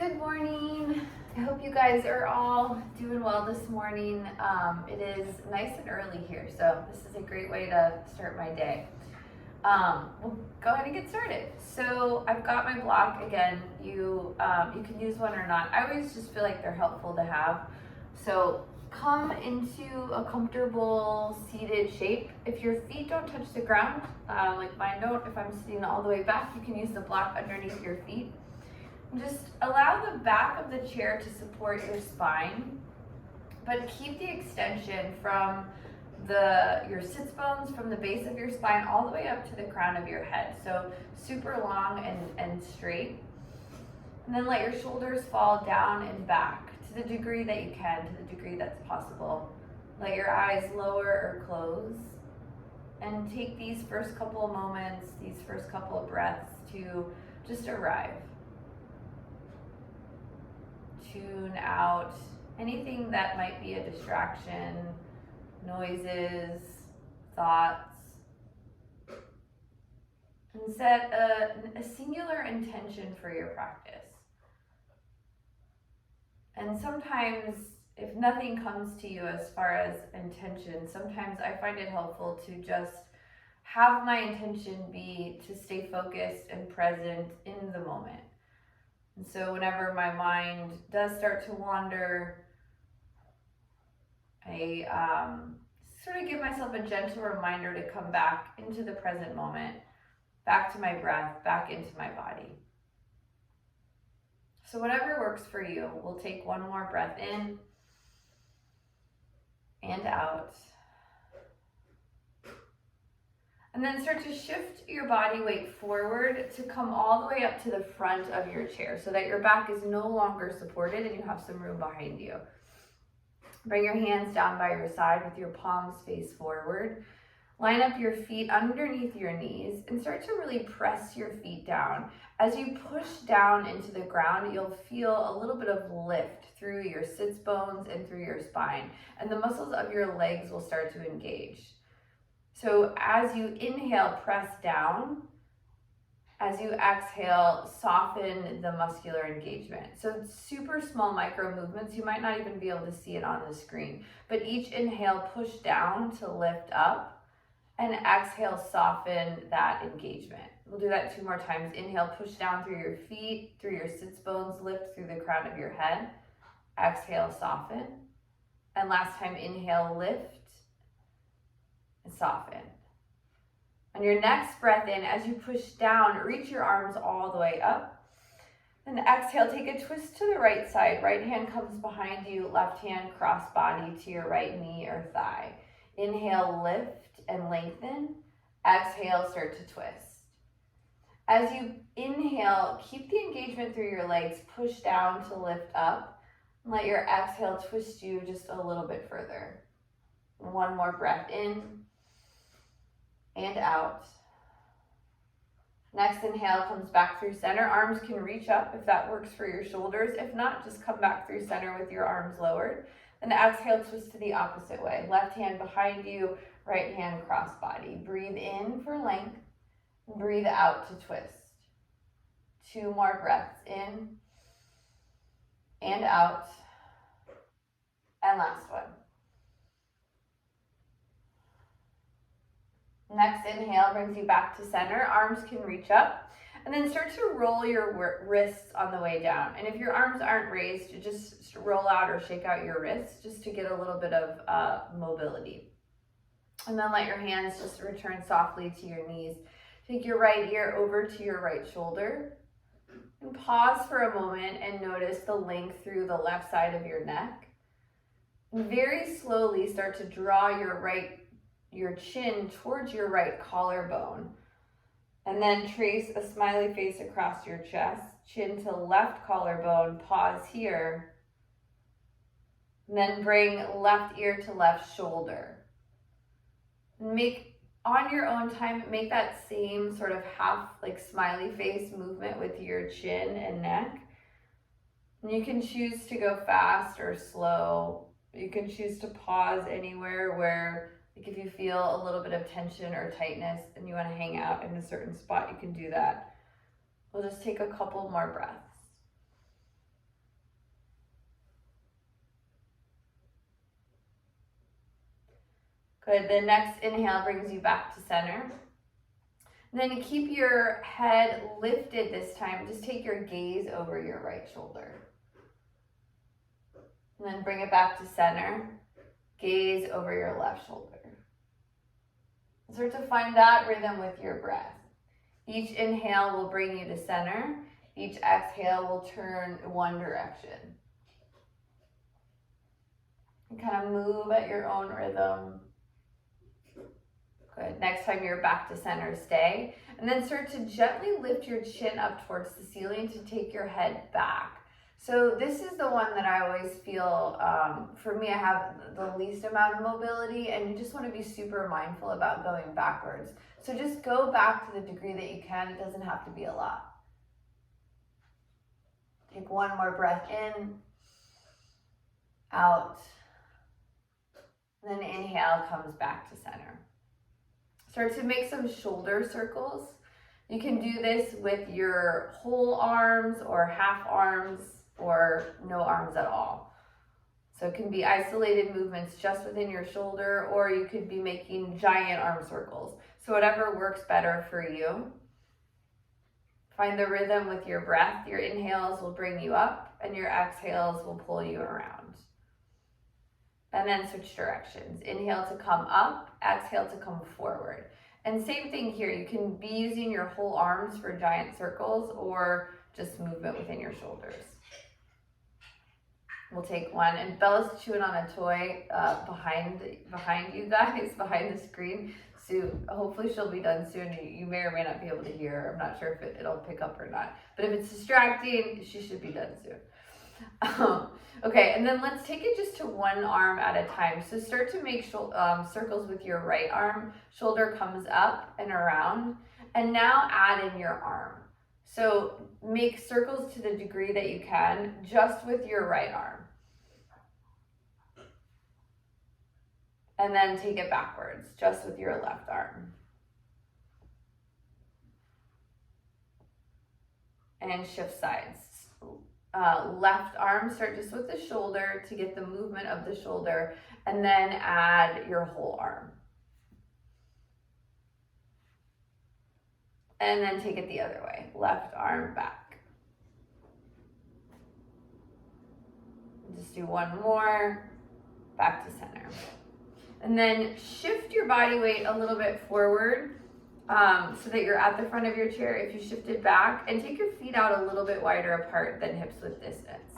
Good morning. I hope you guys are all doing well this morning. It is nice and early here, so this is a great way to start my day. We'll go ahead and get started. So I've got my block again. You can use one or not. I always just feel like they're helpful to have. So come into a comfortable seated shape. If your feet don't touch the ground, like mine don't, if I'm sitting all the way back, you can use the block underneath your feet. Just allow the back of the chair to support your spine, but keep the extension from your sits bones, from the base of your spine all the way up to the crown of your head. So super long and straight. And then let your shoulders fall down and back to the degree that you can, to the degree that's possible. Let your eyes lower or close. And take these first couple of moments, these first couple of breaths to just arrive. Tune out anything that might be a distraction, noises, thoughts, and set a singular intention for your practice. And sometimes, if nothing comes to you as far as intention, sometimes I find it helpful to just have my intention be to stay focused and present in the moment. And so whenever my mind does start to wander, I sort of give myself a gentle reminder to come back into the present moment, back to my breath, back into my body. So whatever works for you, we'll take one more breath in and out. And then start to shift your body weight forward to come all the way up to the front of your chair so that your back is no longer supported and you have some room behind you. Bring your hands down by your side with your palms face forward. Line up your feet underneath your knees and start to really press your feet down. As you push down into the ground, you'll feel a little bit of lift through your sits bones and through your spine, and the muscles of your legs will start to engage. So as you inhale, press down. As you exhale, soften the muscular engagement. So super small micro movements. You might not even be able to see it on the screen. But each inhale, push down to lift up. And exhale, soften that engagement. We'll do that 2 more times. Inhale, push down through your feet, through your sits bones, lift through the crown of your head. Exhale, soften. And last time, inhale, lift. And soften. On your next breath in, as you push down, reach your arms all the way up. Then exhale, take a twist to the right side. Right hand comes behind you, left hand cross body to your right knee or thigh. Inhale, lift and lengthen. Exhale, start to twist. As you inhale, keep the engagement through your legs, push down to lift up. And let your exhale twist you just a little bit further. One more breath in. And out. Next inhale comes back through center. Arms can reach up if that works for your shoulders. If not, just come back through center with your arms lowered. Then exhale, twist to the opposite way. Left hand behind you, right hand cross body. Breathe in for length. Breathe out to twist. 2 more breaths in and out. And last one. Next inhale brings you back to center. Arms can reach up. And then start to roll your wrists on the way down. And if your arms aren't raised, you just roll out or shake out your wrists just to get a little bit of mobility. And then let your hands just return softly to your knees. Take your right ear over to your right shoulder. And pause for a moment and notice the length through the left side of your neck. And very slowly start to draw your chin towards your right collarbone. And then trace a smiley face across your chest, chin to left collarbone, pause here. And then bring left ear to left shoulder. On your own time, make that same sort of half like smiley face movement with your chin and neck. And you can choose to go fast or slow. You can choose to pause anywhere where, like if you feel a little bit of tension or tightness and you want to hang out in a certain spot, you can do that. We'll just take a couple more breaths. Good. The next inhale brings you back to center. And then keep your head lifted this time. Just take your gaze over your right shoulder. And then bring it back to center. Gaze over your left shoulder. Start to find that rhythm with your breath. Each inhale will bring you to center. Each exhale will turn one direction. And kind of move at your own rhythm. Good. Next time you're back to center, stay. And then start to gently lift your chin up towards the ceiling to take your head back. So this is the one that I always feel, for me, I have the least amount of mobility, and you just want to be super mindful about going backwards. So just go back to the degree that you can. It doesn't have to be a lot. Take one more breath in, out, and then inhale comes back to center. Start to make some shoulder circles. You can do this with your whole arms or half arms or no arms at all. So it can be isolated movements just within your shoulder, or you could be making giant arm circles. So whatever works better for you. Find the rhythm with your breath. Your inhales will bring you up and your exhales will pull you around. And then switch directions. Inhale to come up, exhale to come forward. And same thing here. You can be using your whole arms for giant circles or just movement within your shoulders. We'll take one. And Bella's chewing on a toy behind you guys, behind the screen. So hopefully she'll be done soon. You may or may not be able to hear her. I'm not sure if it'll pick up or not. But if it's distracting, she should be done soon. Okay, and then let's take it just to one arm at a time. So start to make circles with your right arm. Shoulder comes up and around. And now add in your arm. So make circles to the degree that you can, just with your right arm. And then take it backwards, just with your left arm. And shift sides. Left arm, start just with the shoulder to get the movement of the shoulder, and then add your whole arm. And then take it the other way. Left arm back. Just do one more. Back to center. And then shift your body weight a little bit forward so that you're at the front of your chair if you shifted back. And take your feet out a little bit wider apart than hips width distance.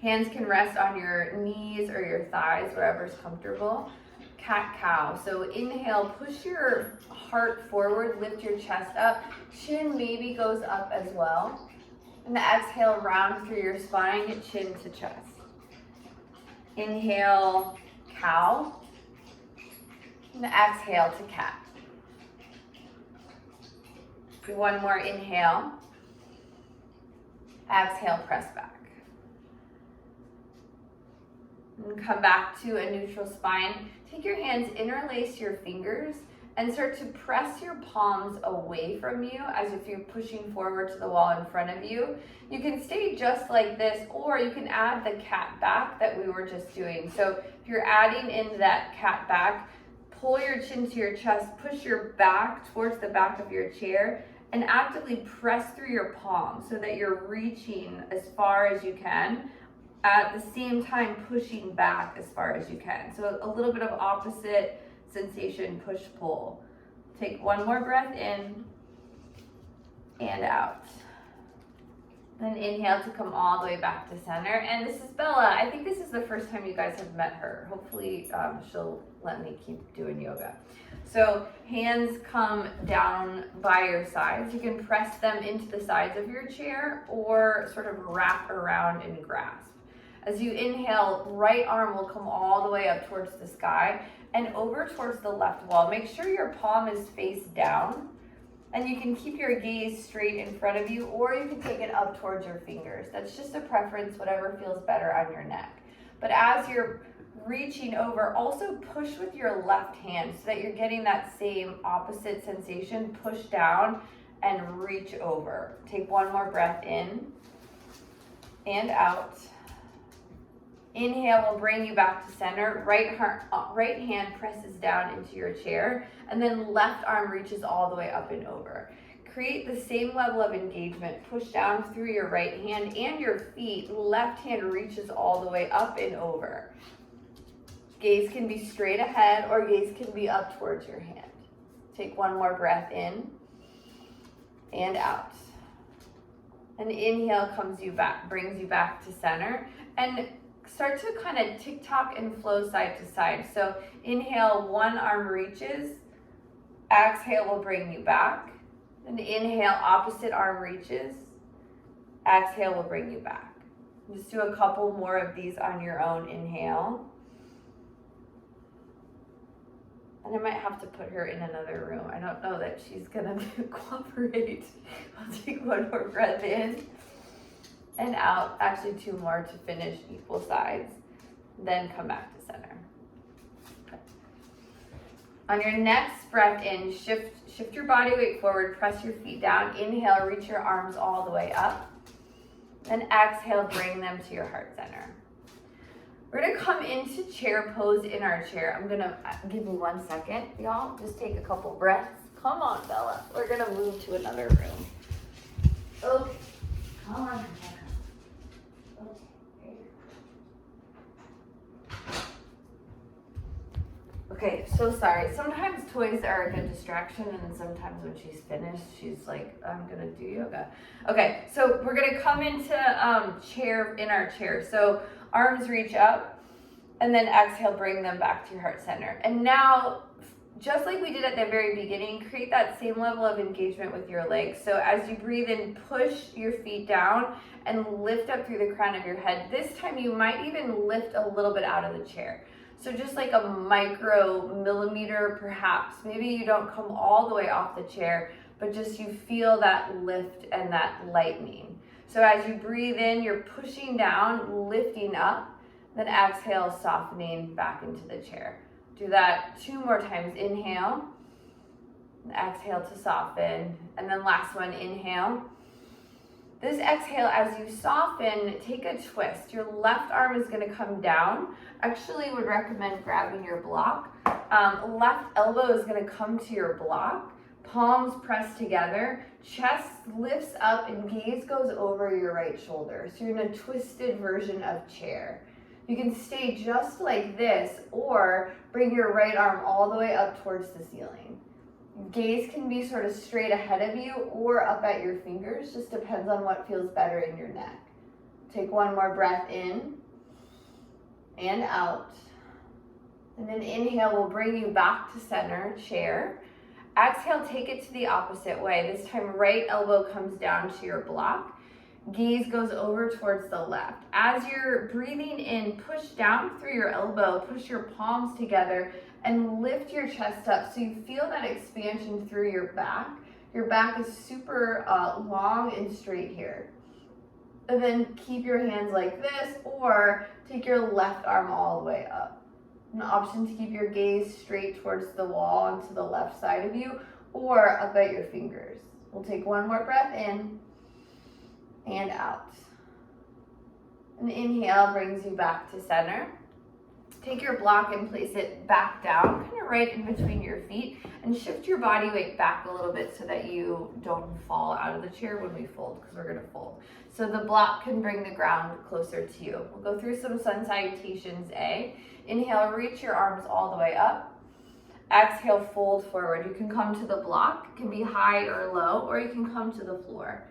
Hands can rest on your knees or your thighs, wherever's comfortable. Cat-cow. So inhale, push your heart forward, lift your chest up. Chin maybe goes up as well. And the exhale, round through your spine, chin to chest. Inhale, cow. And exhale to cat. Do one more inhale. Exhale, press back. And come back to a neutral spine. Take your hands, interlace your fingers, and start to press your palms away from you as if you're pushing forward to the wall in front of you. You can stay just like this, or you can add the cat back that we were just doing. So if you're adding in that cat back, pull your chin to your chest, push your back towards the back of your chair, and actively press through your palms so that you're reaching as far as you can, at the same time pushing back as far as you can. So a little bit of opposite sensation, push-pull. Take one more breath in and out. Then inhale to come all the way back to center. And this is Bella. I think this is the first time you guys have met her. Hopefully she'll let me keep doing yoga. So hands come down by your sides. You can press them into the sides of your chair or sort of wrap around and grasp. As you inhale, right arm will come all the way up towards the sky and over towards the left wall. Make sure your palm is face down, and you can keep your gaze straight in front of you, or you can take it up towards your fingers. That's just a preference, whatever feels better on your neck. But as you're reaching over, also push with your left hand so that you're getting that same opposite sensation. Push down and reach over. Take one more breath in and out. Inhale will bring you back to center. Right hand presses down into your chair, and then left arm reaches all the way up and over. Create the same level of engagement. Push down through your right hand and your feet. Left hand reaches all the way up and over. Gaze can be straight ahead or gaze can be up towards your hand. Take one more breath in and out. And inhale brings you back to center. And start to kind of tick-tock and flow side to side. So inhale, one arm reaches. Exhale will bring you back. And inhale, opposite arm reaches. Exhale will bring you back. Just do a couple more of these on your own. Inhale. And I might have to put her in another room. I don't know that she's gonna cooperate. I'll take one more breath in and out. Actually, two more to finish equal sides. Then come back to center. Okay. On your next breath in, shift your body weight forward, press your feet down. Inhale, reach your arms all the way up. Then exhale, bring them to your heart center. We're gonna come into chair pose in our chair. I'm gonna, give me 1 second, y'all. Just take a couple breaths. Come on, Bella. We're gonna move to another room. Okay, come on. Okay, so sorry. Sometimes toys are a good distraction, and sometimes when she's finished, she's like, I'm gonna do yoga. Okay, so we're gonna come into chair in our chair. So arms reach up, and then exhale, bring them back to your heart center. And now, just like we did at the very beginning, create that same level of engagement with your legs. So as you breathe in, push your feet down and lift up through the crown of your head. This time you might even lift a little bit out of the chair. So just like a micro millimeter perhaps. Maybe you don't come all the way off the chair, but just you feel that lift and that lightening. So as you breathe in, you're pushing down, lifting up, then exhale, softening back into the chair. Do that 2 more times. Inhale, and exhale to soften, and then last one, inhale. This exhale, as you soften, take a twist. Your left arm is gonna come down. Actually would recommend grabbing your block. Left elbow is gonna come to your block. Palms pressed together, chest lifts up and gaze goes over your right shoulder. So you're in a twisted version of chair. You can stay just like this or bring your right arm all the way up towards the ceiling. Gaze can be sort of straight ahead of you or up at your fingers, just depends on what feels better in your neck. Take one more breath in and out. And then inhale will bring you back to center, chair. Exhale, take it to the opposite way. This time, right elbow comes down to your block. Gaze goes over towards the left. As you're breathing in, push down through your elbow, push your palms together, and lift your chest up so you feel that expansion through your back. Your back is super long and straight here. And then keep your hands like this, or take your left arm all the way up. An option to keep your gaze straight towards the wall and to the left side of you, or up at your fingers. We'll take one more breath in and out. An inhale brings you back to center. Take your block and place it back down, kind of right in between your feet, and shift your body weight back a little bit so that you don't fall out of the chair when we fold, because we're gonna fold. So the block can bring the ground closer to you. We'll go through some sun salutations A. Inhale, reach your arms all the way up. Exhale, fold forward. You can come to the block, it can be high or low, or you can come to the floor.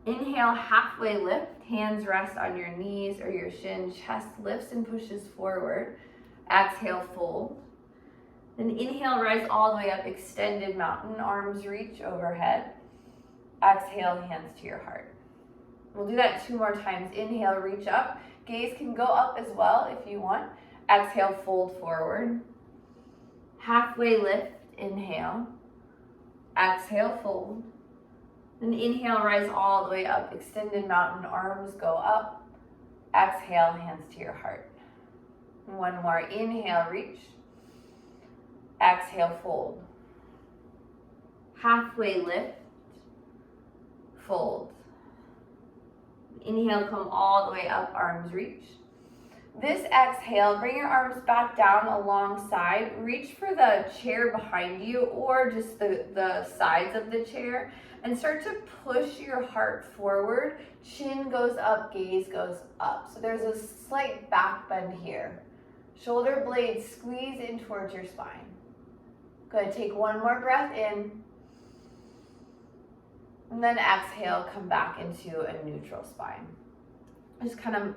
Inhale, halfway lift, hands rest on your knees or your shin, chest lifts and pushes forward. Exhale, fold. Then inhale, rise all the way up, extended mountain, arms reach overhead. Exhale, hands to your heart. We'll do that 2 more times. Inhale, reach up. Gaze can go up as well if you want. Exhale, fold forward. Halfway lift, inhale. Exhale, fold. Then inhale, rise all the way up, extended mountain, arms go up. Exhale, hands to your heart. One more, inhale, reach. Exhale, fold. Halfway lift, fold. Inhale, come all the way up, arms reach. This exhale, bring your arms back down alongside, reach for the chair behind you or just the sides of the chair, and start to push your heart forward. Chin goes up, gaze goes up. So there's a slight back bend here. Shoulder blades squeeze in towards your spine. Good, take one more breath in. And then exhale, come back into a neutral spine. Just kind of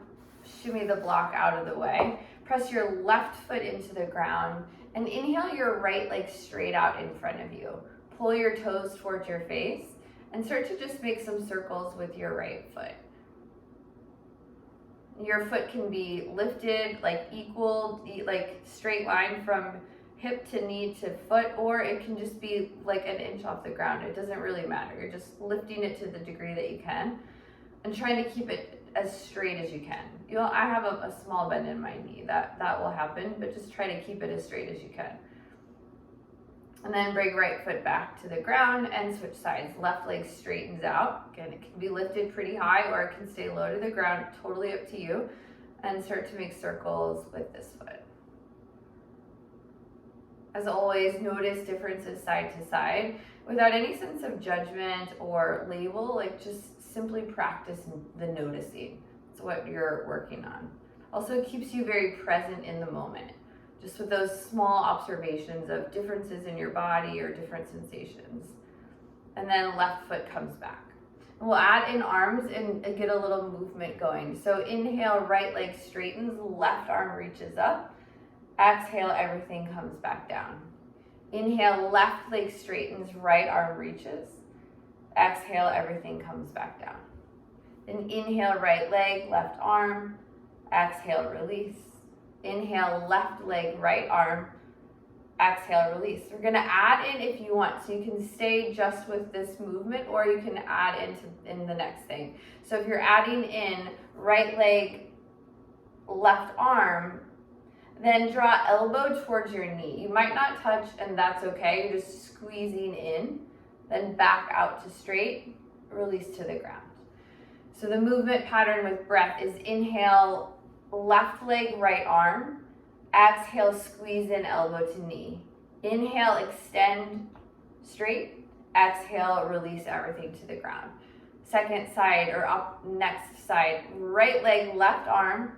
shimmy the block out of the way. Press your left foot into the ground and inhale your right leg straight out in front of you. Pull your toes towards your face and start to just make some circles with your right foot. Your foot can be lifted like equal, like straight line from hip to knee to foot, or it can just be like an inch off the ground. It doesn't really matter. You're just lifting it to the degree that you can and trying to keep it as straight as you can. I have a small bend in my knee. That will happen, but just try to keep it as straight as you can. And then bring right foot back to the ground and switch sides. Left leg straightens out. Again, it can be lifted pretty high or it can stay low to the ground, totally up to you. And start to make circles with this foot. As always, notice differences side to side without any sense of judgment or label, like just simply practice the noticing. It's what you're working on. Also keeps you very present in the moment, just with those small observations of differences in your body or different sensations. And then left foot comes back. And we'll add in arms and get a little movement going. So inhale, right leg straightens, left arm reaches up. Exhale, everything comes back down. Inhale, left leg straightens, right arm reaches. Exhale, everything comes back down. Then inhale, right leg, left arm. Exhale, release. Inhale, left leg, right arm. Exhale, release. We're gonna add in if you want, so you can stay just with this movement or you can add in the next thing. So if you're adding in right leg, left arm, then draw elbow towards your knee. You might not touch, and that's okay. You're just squeezing in, then back out to straight, release to the ground. So the movement pattern with breath is inhale, left leg, right arm. Exhale, squeeze in, elbow to knee. Inhale, extend straight. Exhale, release everything to the ground. Second side or up next side, right leg, left arm.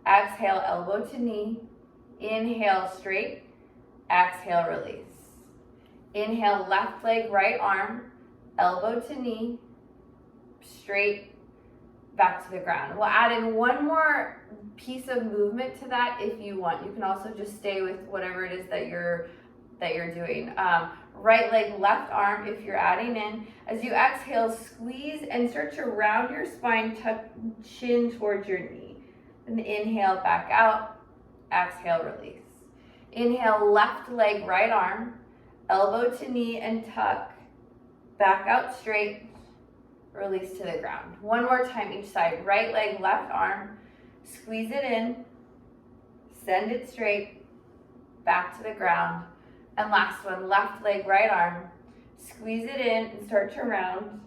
Exhale, elbow to knee. Inhale, straight. Exhale, release. Inhale, left leg, right arm. Elbow to knee. Straight. Back to the ground. We'll add in one more piece of movement to that if you want. You can also just stay with whatever it is that you're doing. Right leg, left arm if you're adding in. As you exhale, squeeze and start to round your spine, tuck chin towards your knee. And inhale, back out. Exhale, release. Inhale, left leg, right arm. Elbow to knee and tuck. Back out straight. Release to the ground. One more time each side. Right leg, left arm. Squeeze it in. Send it straight. Back to the ground. And last one, left leg, right arm. Squeeze it in and start to round.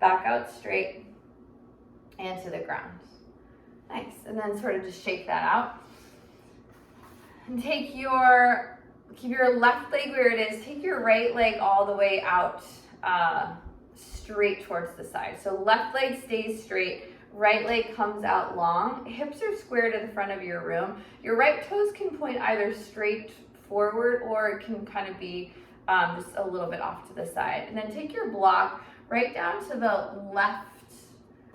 Back out straight and to the ground. Nice. And then sort of just shake that out. And keep your left leg where it is. Take your right leg all the way out straight towards the side. So left leg stays straight. Right leg comes out long. Hips are square to the front of your room. Your right toes can point either straight forward or it can kind of be just a little bit off to the side. And then take your block right down to the left,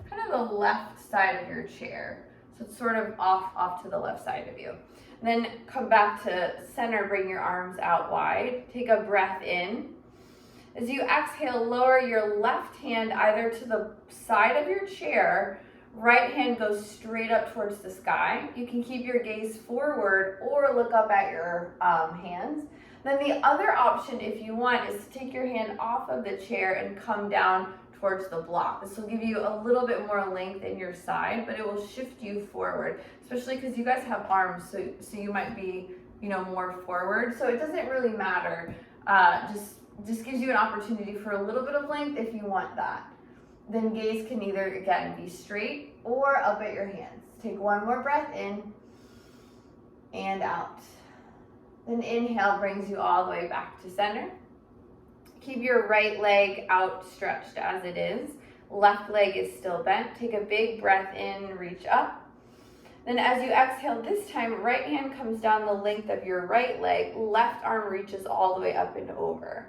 kind of the left side of your chair. So it's sort of off to the left side of you. And then come back to center, bring your arms out wide. Take a breath in. As you exhale, lower your left hand either to the side of your chair. Right hand goes straight up towards the sky. You can keep your gaze forward or look up at your hands. Then the other option, if you want, is to take your hand off of the chair and come down towards the block. This will give you a little bit more length in your side, but it will shift you forward, especially because you guys have arms, so you might be, more forward. So it doesn't really matter. Just gives you an opportunity for a little bit of length if you want that. Then gaze can either, again, be straight or up at your hands. Take one more breath in. and out. Then inhale brings you all the way back to center. Keep your right leg outstretched as it is. Left leg is still bent. Take a big breath in, reach up. Then as you exhale this time, right hand comes down the length of your right leg. Left arm reaches all the way up and over.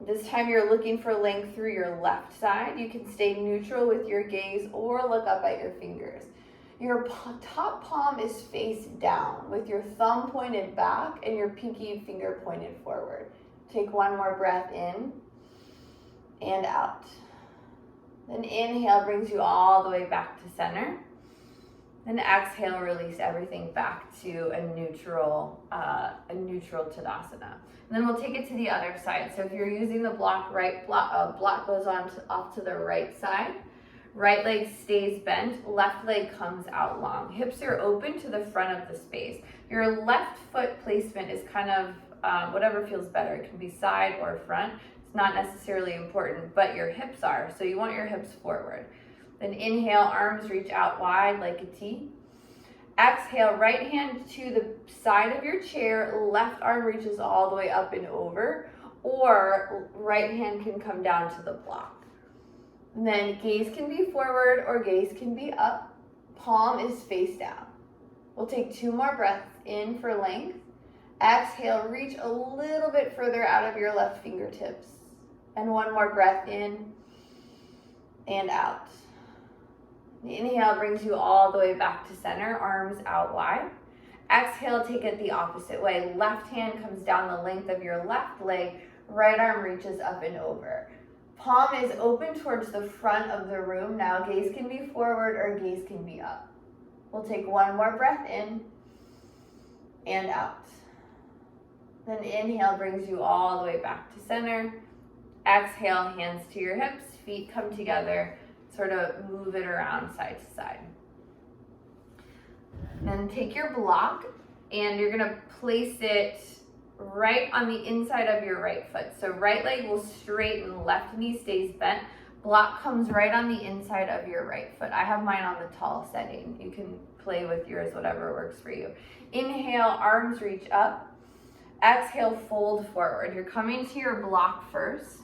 This time you're looking for length through your left side. You can stay neutral with your gaze or look up at your fingers. Your top palm is face down with your thumb pointed back and your pinky finger pointed forward. Take one more breath in and out. Then inhale brings you all the way back to center. Then exhale, release everything back to a neutral Tadasana. And then we'll take it to the other side. So if you're using the block, block goes off to the right side. Right leg stays bent, left leg comes out long. Hips are open to the front of the space. Your left foot placement is kind of whatever feels better. It can be side or front. It's not necessarily important, but your hips are. So you want your hips forward. Then inhale, arms reach out wide like a T. Exhale, right hand to the side of your chair, left arm reaches all the way up and over, or right hand can come down to the block. And then gaze can be forward or gaze can be up. Palm is face down. We'll take 2 more breaths in for length. Exhale, reach a little bit further out of your left fingertips. And 1 more breath in and out. The inhale brings you all the way back to center, arms out wide. Exhale, take it the opposite way. Left hand comes down the length of your left leg, right arm reaches up and over. Palm is open towards the front of the room. Now gaze can be forward or gaze can be up. We'll take 1 more breath in and out. Then inhale brings you all the way back to center. Exhale, hands to your hips, feet come together. Sort of move it around side to side. Then take your block and you're gonna place it right on the inside of your right foot. So right leg will straighten, left knee stays bent. Block comes right on the inside of your right foot. I have mine on the tall setting. You can play with yours, whatever works for you. Inhale, arms reach up. Exhale, fold forward. You're coming to your block first.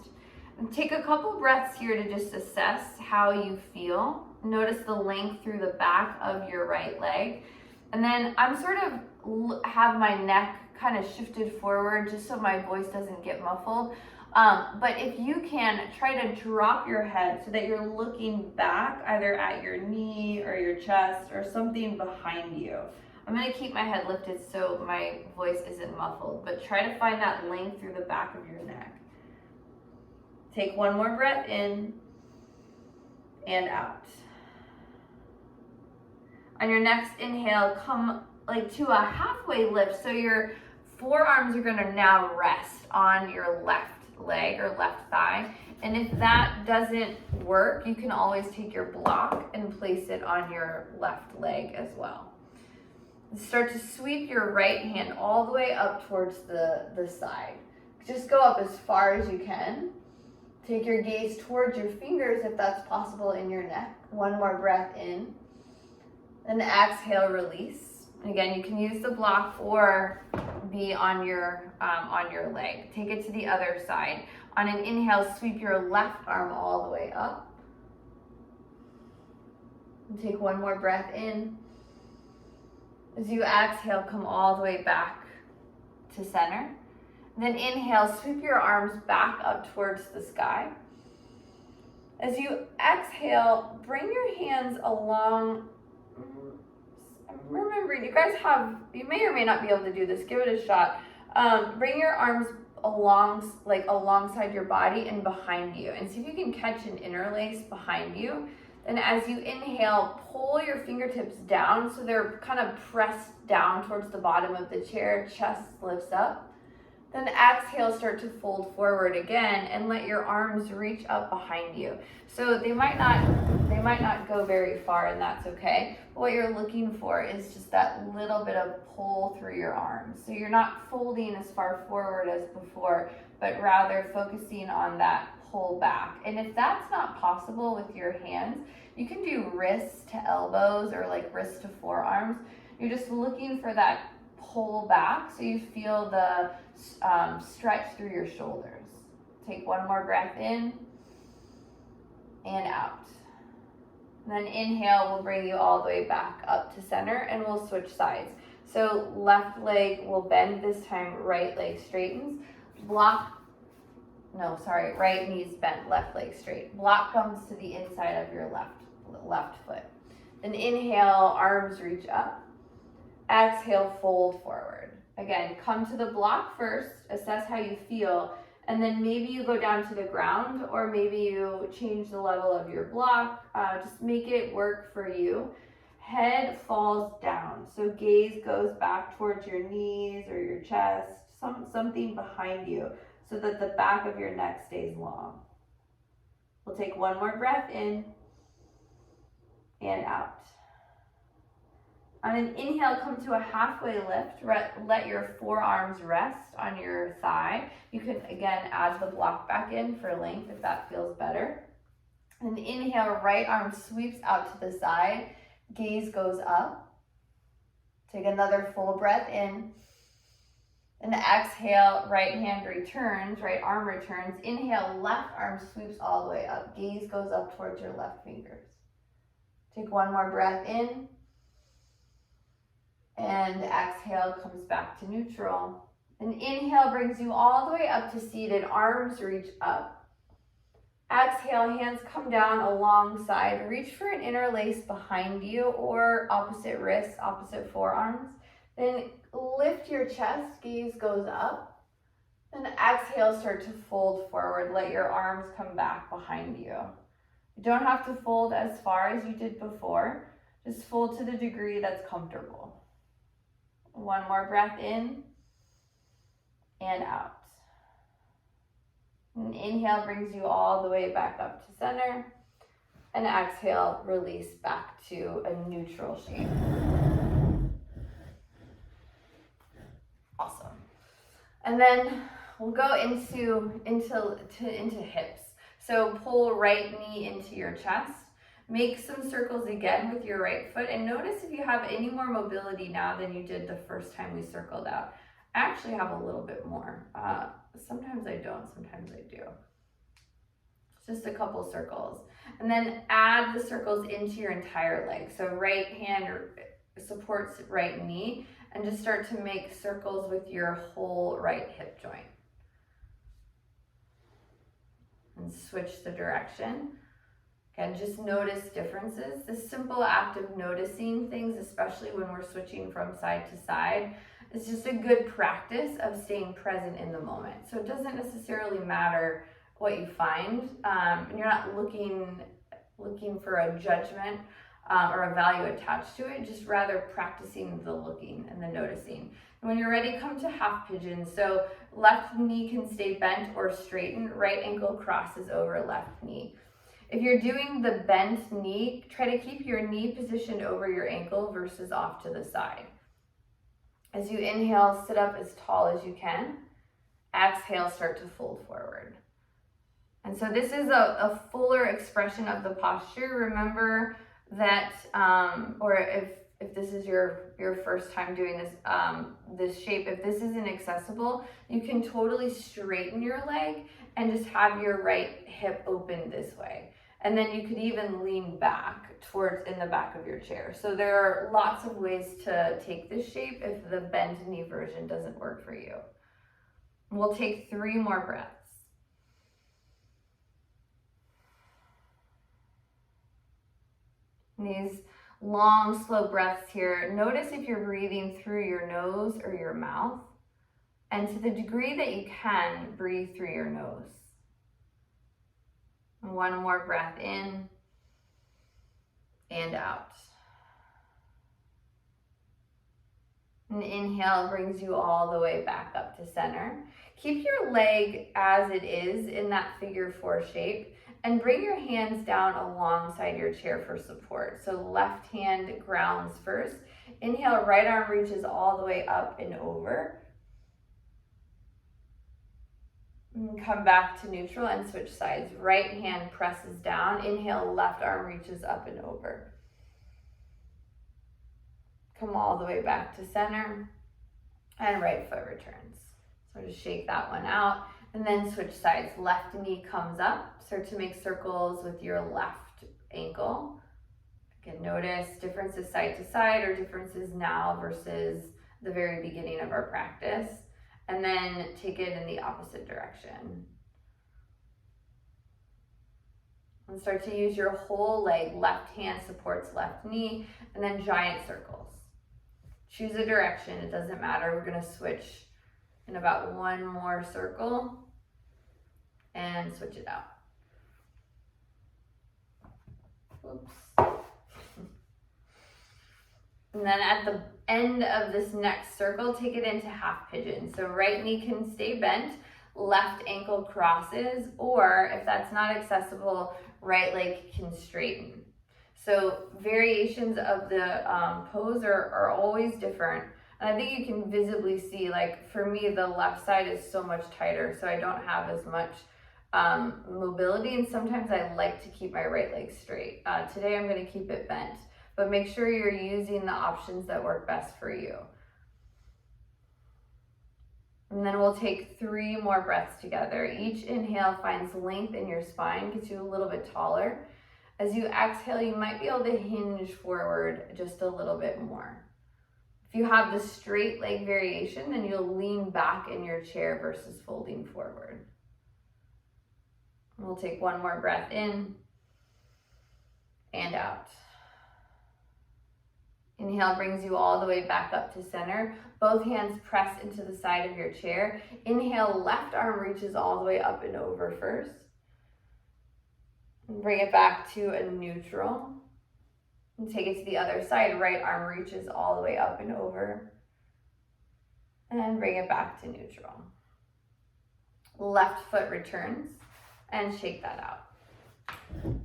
And take a couple breaths here to just assess how you feel. Notice the length through the back of your right leg. And then I'm sort of have my neck kind of shifted forward just so my voice doesn't get muffled. But if you can, try to drop your head so that you're looking back either at your knee or your chest or something behind you. I'm going to keep my head lifted so my voice isn't muffled, but try to find that length through the back of your neck. Take 1 more breath in and out. On your next inhale, come like to a halfway lift. So your forearms are gonna now rest on your left leg or left thigh. And if that doesn't work, you can always take your block and place it on your left leg as well. Start to sweep your right hand all the way up towards the side. Just go up as far as you can. Take your gaze towards your fingers if that's possible in your neck. 1 more breath in. Then exhale, release. And again, you can use the block or be on your leg. Take it to the other side. On an inhale, sweep your left arm all the way up. And take 1 more breath in. As you exhale, come all the way back to center. Then inhale, sweep your arms back up towards the sky. As you exhale, bring your hands along. I'm remembering, you may or may not be able to do this. Give it a shot. Bring your arms alongside your body and behind you. And see if you can catch an interlace behind you. And as you inhale, pull your fingertips down so they're kind of pressed down towards the bottom of the chair. Chest lifts up. Then exhale, start to fold forward again and let your arms reach up behind you. So they might not go very far, and that's okay. But what you're looking for is just that little bit of pull through your arms. So you're not folding as far forward as before, but rather focusing on that pull back. And if that's not possible with your hands, you can do wrists to elbows or like wrists to forearms. You're just looking for that pull back so you feel the stretch through your shoulders. Take one more breath in and out. And then inhale will bring you all the way back up to center, and we'll switch sides. So left leg will bend this time, right leg straightens. Right knee's bent, left leg straight. Block comes to the inside of your left foot. Then inhale, arms reach up. Exhale, fold forward. Again, come to the block first, assess how you feel, and then maybe you go down to the ground, or maybe you change the level of your block. Just make it work for you. Head falls down, so gaze goes back towards your knees or your chest, something behind you, so that the back of your neck stays long. We'll take one more breath in and out. On an inhale, come to a halfway lift. Let your forearms rest on your thigh. You can, again, add the block back in for length if that feels better. And inhale, right arm sweeps out to the side. Gaze goes up. Take another full breath in. And exhale, right hand returns, right arm returns. Inhale, left arm sweeps all the way up. Gaze goes up towards your left fingers. Take one more breath in. And exhale comes back to neutral. And inhale brings you all the way up to seated, arms reach up. Exhale, hands come down alongside. Reach for an interlace behind you or opposite wrists, opposite forearms. Then lift your chest, gaze goes up. Then exhale, start to fold forward. Let your arms come back behind you. You don't have to fold as far as you did before. Just fold to the degree that's comfortable. One more breath in and out. And inhale brings you all the way back up to center. And exhale, release back to a neutral shape. Awesome. And then we'll go into hips. So pull right knee into your chest. Make some circles again with your right foot, and notice if you have any more mobility now than you did the first time we circled out. I actually have a little bit more. Sometimes I don't, sometimes I do. Just a couple circles. And then add the circles into your entire leg. So right hand supports right knee, and just start to make circles with your whole right hip joint. And switch the direction. Again, just notice differences. The simple act of noticing things, especially when we're switching from side to side, is just a good practice of staying present in the moment. So it doesn't necessarily matter what you find, and you're not looking for a judgment or a value attached to it, just rather practicing the looking and the noticing. And when you're ready, come to half pigeon. So left knee can stay bent or straightened, right ankle crosses over left knee. If you're doing the bent knee, try to keep your knee positioned over your ankle versus off to the side. As you inhale, sit up as tall as you can. Exhale, start to fold forward. And so this is a fuller expression of the posture. Remember that, or if this is your first time doing this shape, if this isn't accessible, you can totally straighten your leg and just have your right hip open this way. And then you could even lean back towards in the back of your chair. So there are lots of ways to take this shape if the bent knee version doesn't work for you. We'll take 3 more breaths. These long, slow breaths here. Notice if you're breathing through your nose or your mouth. And to the degree that you can, breathe through your nose. One more breath in and out. And inhale brings you all the way back up to center. Keep your leg as it is in that figure 4 shape, and bring your hands down alongside your chair for support. So left hand grounds first. Inhale, right arm reaches all the way up and over. And come back to neutral and switch sides. Right hand presses down. Inhale, left arm reaches up and over. Come all the way back to center, and right foot returns. So just shake that one out, and then switch sides. Left knee comes up. Start to make circles with your left ankle. Again, notice differences side to side or differences now versus the very beginning of our practice. And then take it in the opposite direction. And start to use your whole leg. Left hand supports left knee, and then giant circles. Choose a direction, it doesn't matter. We're gonna switch in about one more circle and switch it out. Oops. And then at the end of this next circle, take it into half pigeon. So right knee can stay bent, left ankle crosses, or if that's not accessible, right leg can straighten. So variations of the pose are always different. And I think you can visibly see, like for me, the left side is so much tighter, so I don't have as much mobility, and sometimes I like to keep my right leg straight. Today I'm gonna keep it bent, but make sure you're using the options that work best for you. And then we'll take 3 more breaths together. Each inhale finds length in your spine, gets you a little bit taller. As you exhale, you might be able to hinge forward just a little bit more. If you have the straight leg variation, then you'll lean back in your chair versus folding forward. We'll take 1 more breath in and out. Inhale brings you all the way back up to center. Both hands press into the side of your chair. Inhale, left arm reaches all the way up and over first. Bring it back to a neutral. And take it to the other side. Right arm reaches all the way up and over. And bring it back to neutral. Left foot returns, and shake that out.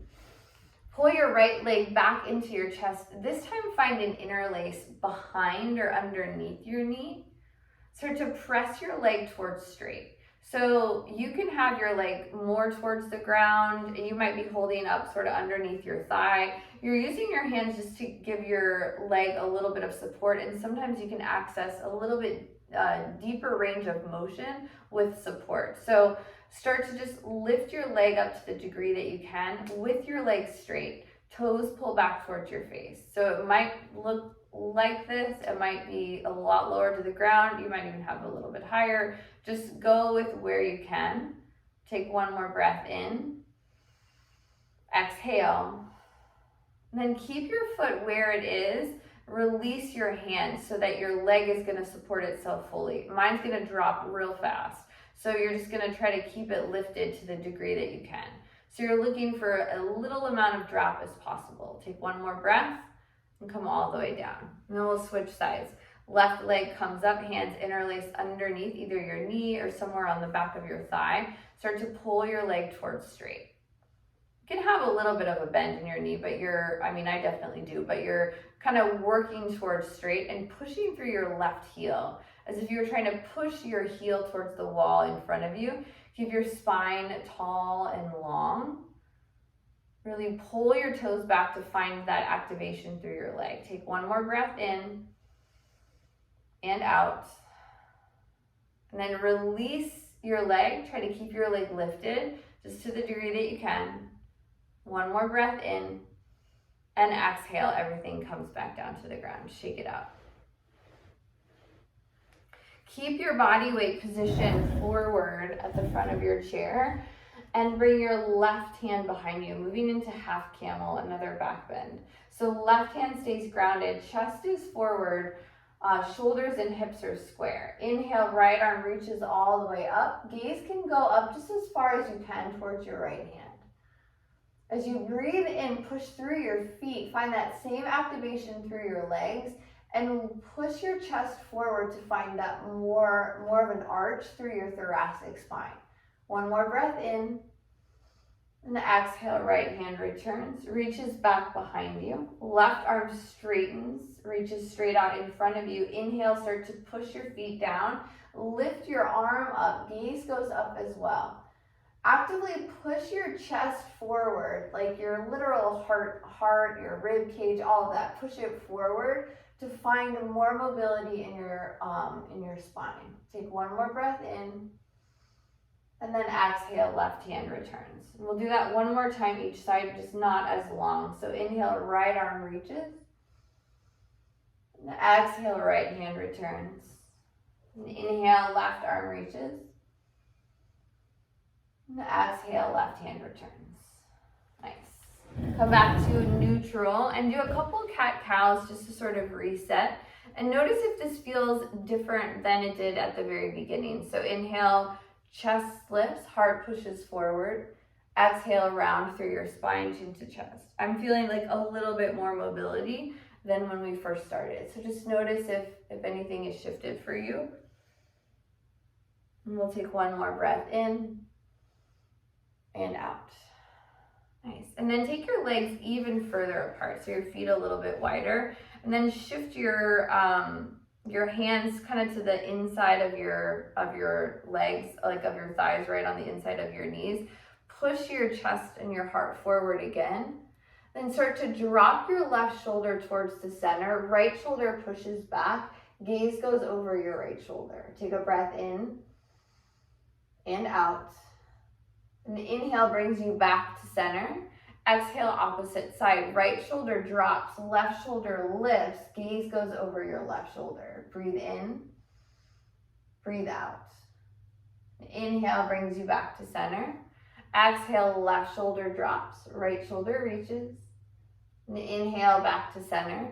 Pull your right leg back into your chest. This time find an interlace behind or underneath your knee. Start to press your leg towards straight. So you can have your leg more towards the ground. You might be holding up sort of underneath your thigh. You're using your hands just to give your leg a little bit of support, and sometimes you can access a little bit deeper range of motion with support. So start to just lift your leg up to the degree that you can with your legs straight. Toes pull back towards your face. So it might look like this. It might be a lot lower to the ground. You might even have a little bit higher. Just go with where you can. Take 1 more breath in. Exhale. And then keep your foot where it is. Release your hands so that your leg is going to support itself fully. Mine's going to drop real fast. So you're just going to try to keep it lifted to the degree that you can. So you're looking for a little amount of drop as possible. Take 1 more breath and come all the way down. And then we'll switch sides. Left leg comes up, hands interlace underneath either your knee or somewhere on the back of your thigh. Start to pull your leg towards straight. You can have a little bit of a bend in your knee, but I definitely do, but you're kind of working towards straight and pushing through your left heel as if you were trying to push your heel towards the wall in front of you. Keep your spine tall and long. Really pull your toes back to find that activation through your leg. Take 1 more breath in and out. And then release your leg. Try to keep your leg lifted just to the degree that you can. 1 more breath in and exhale. Everything comes back down to the ground. Shake it out. Keep your body weight position forward at the front of your chair and bring your left hand behind you, moving into half camel, another back bend. So left hand stays grounded, chest is forward, shoulders and hips are square. Inhale, right arm reaches all the way up. Gaze can go up just as far as you can towards your right hand. As you breathe in, push through your feet, find that same activation through your legs, and push your chest forward to find that more of an arch through your thoracic spine. 1 more breath in, and exhale, right hand returns, reaches back behind you. Left arm straightens, reaches straight out in front of you. Inhale, start to push your feet down, lift your arm up, gaze goes up as well. Actively push your chest forward, like your literal heart, your rib cage, all of that. Push it forward to find more mobility in your spine. Take one more breath in, and then exhale, left hand returns. We'll do that one more time each side, just not as long. So inhale, right arm reaches. And exhale, right hand returns. And inhale, left arm reaches. And exhale, left hand returns. Nice. Come back to neutral and do a couple cat-cows just to sort of reset. And notice if this feels different than it did at the very beginning. So inhale, chest lifts, heart pushes forward. Exhale, round through your spine, chin to chest. I'm feeling like a little bit more mobility than when we first started. So just notice if anything is shifted for you. And we'll take one more breath in and out. Nice. And then take your legs even further apart, so your feet a little bit wider. And then shift your hands kind of to the inside of your legs, like of your thighs, right on the inside of your knees. Push your chest and your heart forward again. Then start to drop your left shoulder towards the center. Right shoulder pushes back. Gaze goes over your right shoulder. Take a breath in and out. And the inhale brings you back to center. Exhale, opposite side. Right shoulder drops, left shoulder lifts. Gaze goes over your left shoulder. Breathe in, breathe out. Inhale brings you back to center. Exhale, left shoulder drops, right shoulder reaches. And inhale, back to center.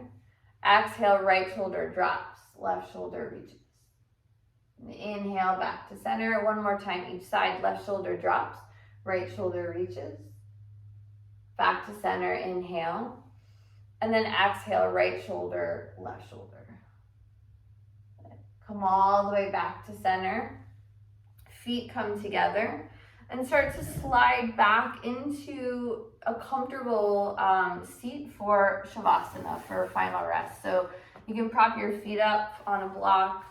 Exhale, right shoulder drops, left shoulder reaches. And inhale, back to center. One more time each side. Left shoulder drops, right shoulder reaches. Back to center, inhale. And then exhale, right shoulder, left shoulder. Come all the way back to center. Feet come together. And start to slide back into a comfortable seat for Savasana, for final rest. So you can prop your feet up on a block.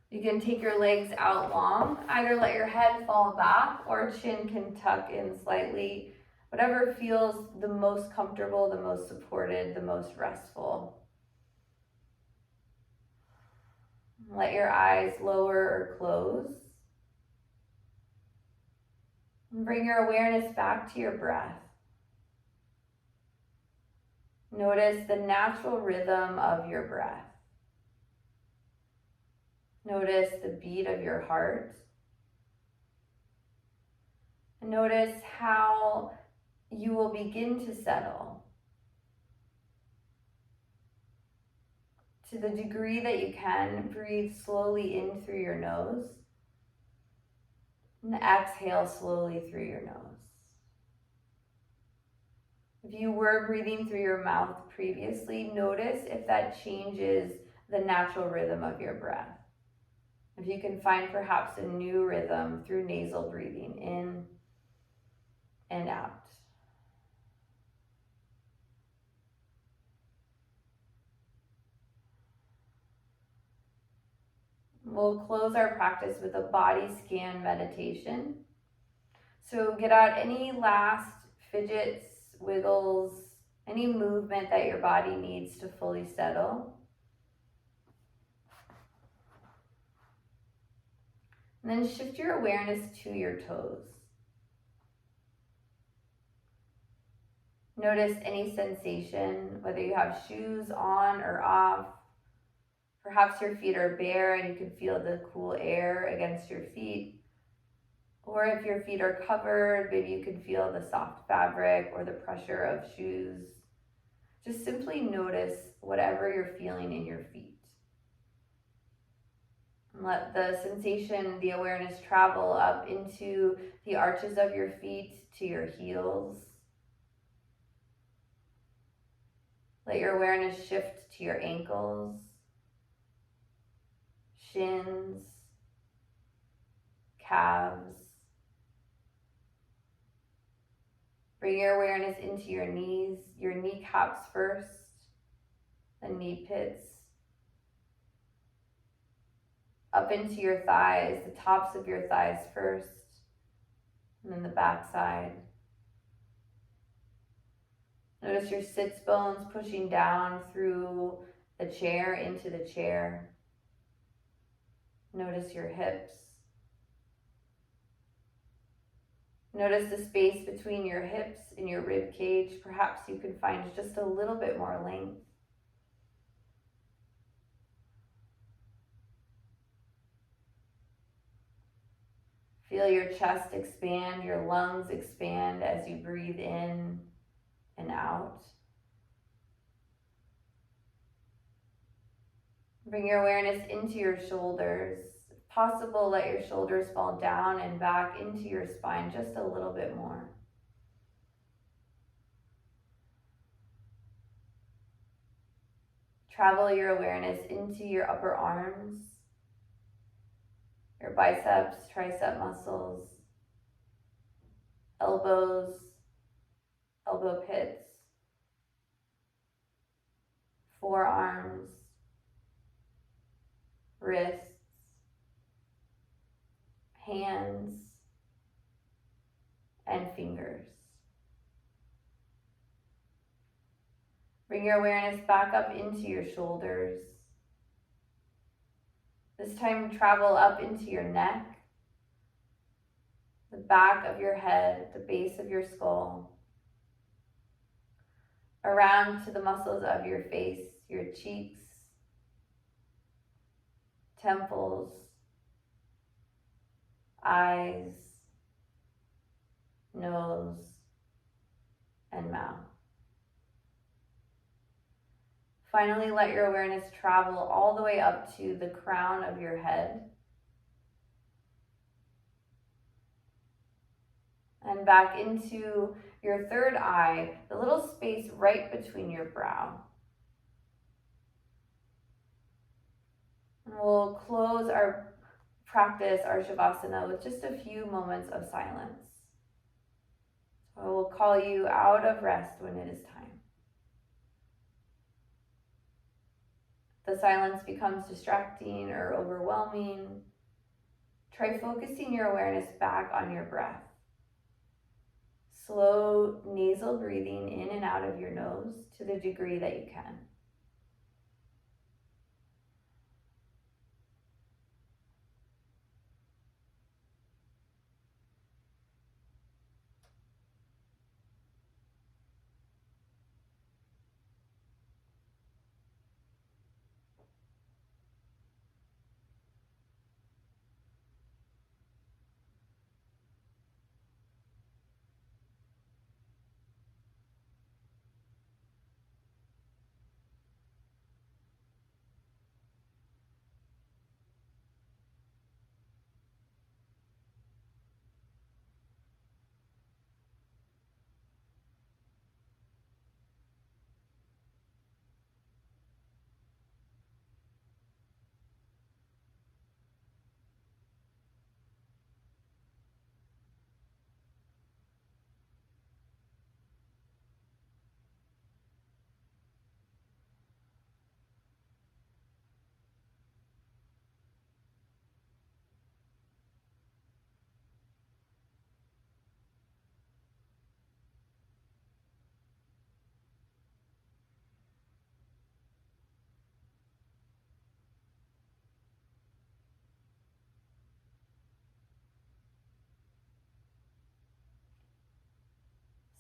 You can take your legs out long. Either let your head fall back or chin can tuck in slightly. Whatever feels the most comfortable, the most supported, the most restful. Let your eyes lower or close. And bring your awareness back to your breath. Notice the natural rhythm of your breath. Notice the beat of your heart. And notice how you will begin to settle. To the degree that you can, breathe slowly in through your nose. And exhale slowly through your nose. If you were breathing through your mouth previously, notice if that changes the natural rhythm of your breath. If you can find perhaps a new rhythm through nasal breathing in and out. We'll close our practice with a body scan meditation. So get out any last fidgets, wiggles, any movement that your body needs to fully settle. And then shift your awareness to your toes. Notice any sensation, whether you have shoes on or off. Perhaps your feet are bare and you can feel the cool air against your feet. Or if your feet are covered, maybe you can feel the soft fabric or the pressure of shoes. Just simply notice whatever you're feeling in your feet. And let the sensation, the awareness travel up into the arches of your feet, to your heels. Let your awareness shift to your ankles, shins, calves. Bring your awareness into your knees, your kneecaps first, the knee pits. Up into your thighs, the tops of your thighs first, and then the back side. Notice your sits bones pushing down through the chair into the chair. Notice your hips. Notice the space between your hips and your rib cage. Perhaps you can find just a little bit more length. Feel your chest expand, your lungs expand as you breathe in and out. Bring your awareness into your shoulders. If possible, let your shoulders fall down and back into your spine just a little bit more. Travel your awareness into your upper arms, your biceps, tricep muscles, elbows, elbow pits, forearms, wrists, hands, and fingers. Bring your awareness back up into your shoulders. This time, travel up into your neck, the back of your head, the base of your skull, around to the muscles of your face, your cheeks, temples, eyes, nose, and mouth. Finally, let your awareness travel all the way up to the crown of your head and back into your third eye, the little space right between your brow. And we'll close our practice, our Savasana, with just a few moments of silence. So I will call you out of rest when it is time. The silence becomes distracting or overwhelming, try focusing your awareness back on your breath. Slow nasal breathing in and out of your nose to the degree that you can.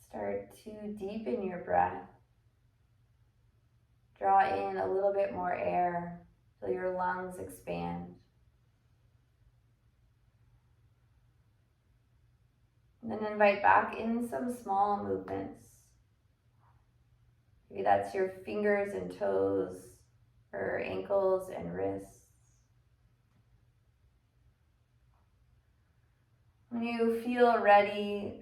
Start to deepen your breath. Draw in a little bit more air till your lungs expand. And then invite back in some small movements. Maybe that's your fingers and toes, or ankles and wrists. When you feel ready,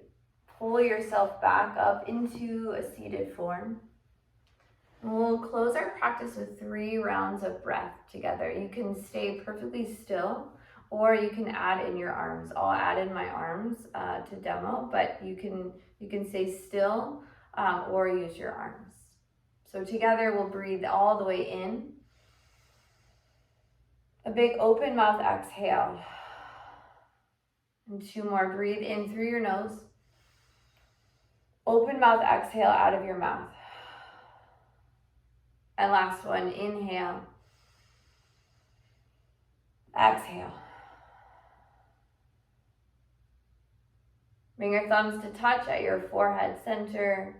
pull yourself back up into a seated form. And we'll close our practice with 3 rounds of breath together. You can stay perfectly still, or you can add in your arms. I'll add in my arms to demo, but you can stay still or use your arms. So together we'll breathe all the way in. A big open mouth exhale. And 2 more. Breathe in through your nose. Open mouth exhale out of your mouth. And last one, inhale. Exhale. Bring your thumbs to touch at your forehead center.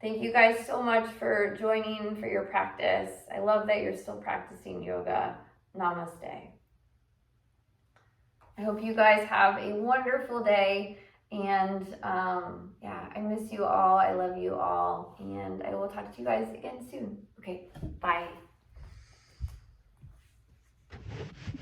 Thank you guys so much for joining for your practice. I love that you're still practicing yoga. Namaste. I hope you guys have a wonderful day. And yeah, I miss you all. I love you all. And I will talk to you guys again soon. Okay, bye.